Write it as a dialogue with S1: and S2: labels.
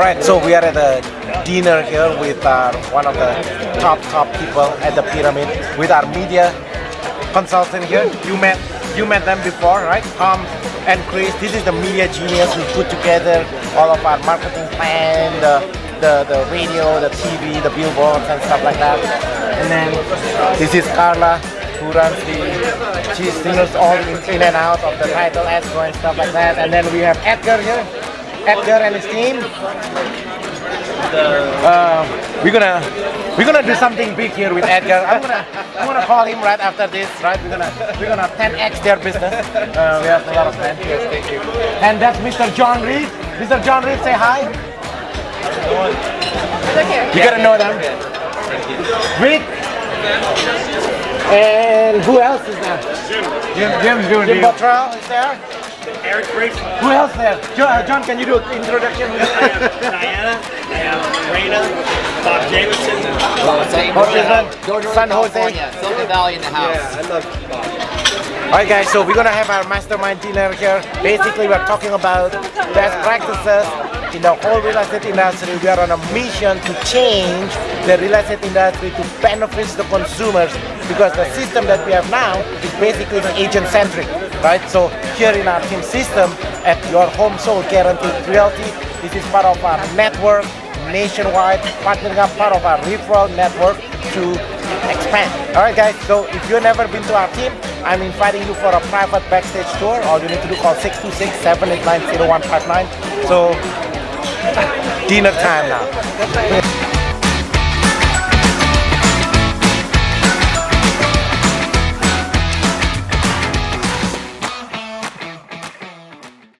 S1: Alright, so we are at a dinner here with one of the top people at the pyramid with our media consultant here. You met them before, right? Tom and Chris. This is the media genius who put together all of our marketing plan, the radio, the TV, the billboards and stuff like that. And then this is Carla, who runs she singles all in and out of the title, escrow and stuff like that. And then we have Edgar here. Edgar and his team. We're gonna do something big here with Edgar. I'm gonna call him right after this, right? We're gonna 10x their business. We have a lot of plans. Yes, thank you. And that's Mr. John Reed. Mr. John Reed, say hi. You gotta know them. Reed. And who else is there? Jim Bottrell is there.
S2: Eric Briggs.
S1: Who else there? John, can you do an introduction?
S2: Diana, Raina, Bob Jameson,
S1: San Jose.
S3: Silicon Valley in the house.
S2: Yeah, I love Bob.
S1: Alright guys, so we're gonna have our mastermind dinner here. Basically we're talking about best practices in the whole real estate industry. We are on a mission to change the real estate industry to benefit the consumers, because the system that we have now is basically agent-centric, right? So here in our team system at Your Home Sold Guaranteed Realty, this is part of our network nationwide, partnering up part of our referral network to expand. Alright guys, so if you've never been to our team, I'm inviting you for a private backstage tour. All you need to do, call 626-789-0159. So dinner time now.